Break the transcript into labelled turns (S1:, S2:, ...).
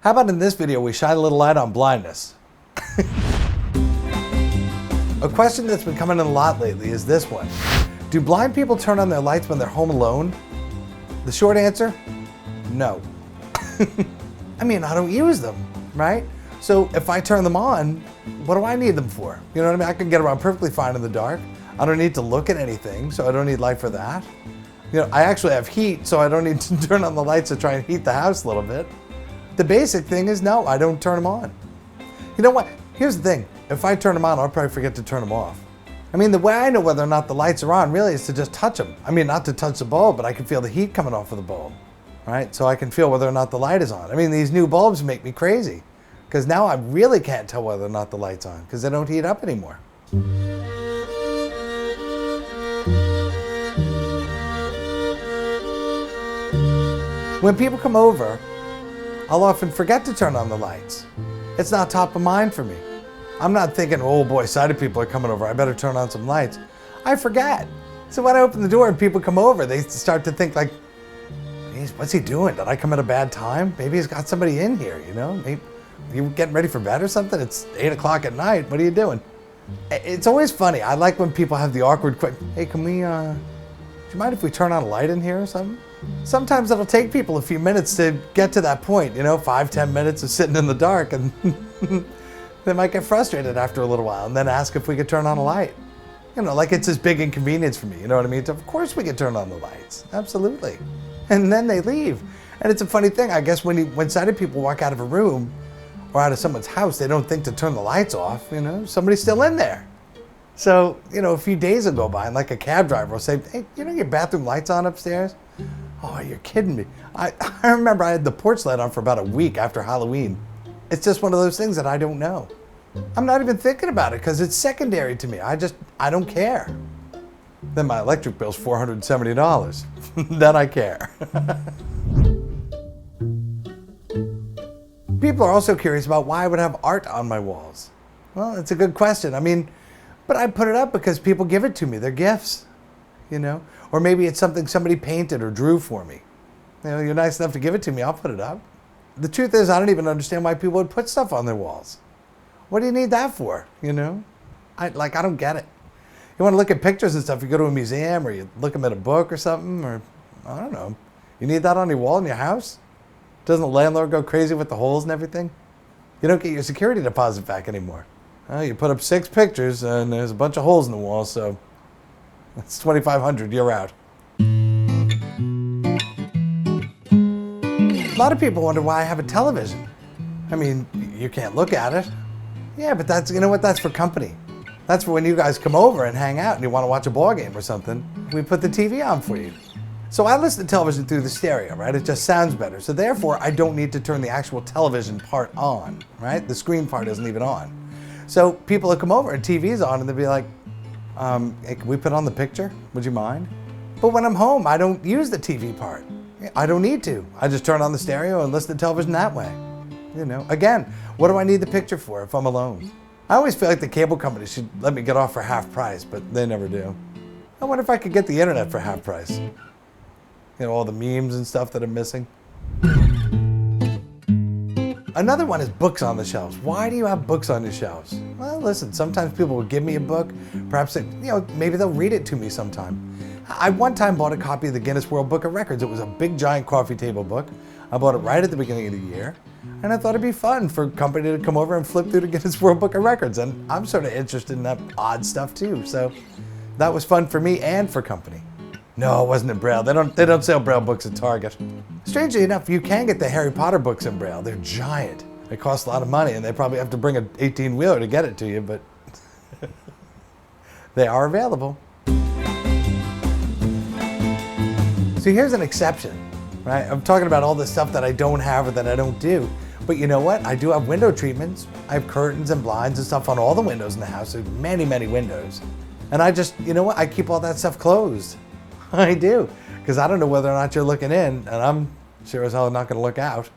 S1: How about in this video we shine a little light on blindness? A question that's been coming in a lot lately is this one. Do blind people turn on their lights when they're home alone? The short answer, no. I mean, I don't use them, right? So if I turn them on, what do I need them for? You know what I mean? I can get around perfectly fine in the dark. I don't need to look at anything, so I don't need light for that. You know, I actually have heat, so I don't need to turn on the lights to try and heat the house a little bit. The basic thing is no, I don't turn them on. You know what? Here's the thing. If I turn them on, I'll probably forget to turn them off. I mean, the way I know whether or not the lights are on really is to just touch them. I mean, not to touch the bulb, but I can feel the heat coming off of the bulb, right? So I can feel whether or not the light is on. I mean, these new bulbs make me crazy because now I really can't tell whether or not the light's on because they don't heat up anymore. When people come over, I'll often forget to turn on the lights. It's not top of mind for me. I'm not thinking, oh boy, sighted people are coming over, I better turn on some lights. I forget. So when I open the door and people come over, they start to think like, geez, what's he doing? Did I come at a bad time? Maybe he's got somebody in here, you know? Maybe you getting ready for bed or something? It's 8 o'clock at night, what are you doing? It's always funny. I like when people have the awkward question, hey, can we, do you mind if we turn on a light in here or something? Sometimes it'll take people a few minutes to get to that point, you know, 5-10 minutes of sitting in the dark, and they might get frustrated after a little while and then ask if we could turn on a light. You know, like it's this big inconvenience for me, you know what I mean? Of course we could turn on the lights, absolutely. And then they leave. And it's a funny thing, I guess when sighted people walk out of a room or out of someone's house, they don't think to turn the lights off, you know, somebody's still in there. So, you know, a few days will go by and like a cab driver will say, hey, you know your bathroom light's on upstairs? Oh, you're kidding me. I remember I had the porch light on for about a week after Halloween. It's just one of those things that I don't know. I'm not even thinking about it because it's secondary to me. I don't care. Then my electric bill's $470. Then I care. People are also curious about why I would have art on my walls. Well, it's a good question. I mean, but I put it up because people give it to me. They're gifts, you know? Or maybe it's something somebody painted or drew for me. You know, you're nice enough to give it to me, I'll put it up. The truth is, I don't even understand why people would put stuff on their walls. What do you need that for, you know? I don't get it. You want to look at pictures and stuff, you go to a museum or you look them at a book or something, or I don't know. You need that on your wall in your house? Doesn't the landlord go crazy with the holes and everything? You don't get your security deposit back anymore. Well, you put up 6 pictures and there's a bunch of holes in the wall, so that's $2,500, you're out. A lot of people wonder why I have a television. I mean, you can't look at it. Yeah, but that's, you know what, that's for company. That's for when you guys come over and hang out and you want to watch a ball game or something. We put the TV on for you. So I listen to television through the stereo, right? It just sounds better. So therefore, I don't need to turn the actual television part on, right? The screen part isn't even on. So people will come over and TV's on and they'll be like, hey, can we put on the picture? Would you mind? But when I'm home, I don't use the TV part. I don't need to. I just turn on the stereo and listen to television that way. You know, again, what do I need the picture for if I'm alone? I always feel like the cable company should let me get off for half price, but they never do. I wonder if I could get the internet for half price. You know, all the memes and stuff that I'm missing. Another one is books on the shelves. Why do you have books on your shelves? Well, listen, sometimes people will give me a book. Perhaps, maybe they'll read it to me sometime. I one time bought a copy of the Guinness World Book of Records. It was a big, giant coffee table book. I bought it right at the beginning of the year. And I thought it'd be fun for a company to come over and flip through the Guinness World Book of Records. And I'm sort of interested in that odd stuff too. So that was fun for me and for company. No, it wasn't in Braille. They don't sell Braille books at Target. Strangely enough, you can get the Harry Potter books in Braille. They're giant. They cost a lot of money, and they probably have to bring an 18-wheeler to get it to you, but they are available. So here's an exception, right? I'm talking about all the stuff that I don't have or that I don't do. But you know what? I do have window treatments. I have curtains and blinds and stuff on all the windows in the house. There's many, many windows. And I just, you know what? I keep all that stuff closed. I do, because I don't know whether or not you're looking in, and I'm sure as hell not going to look out.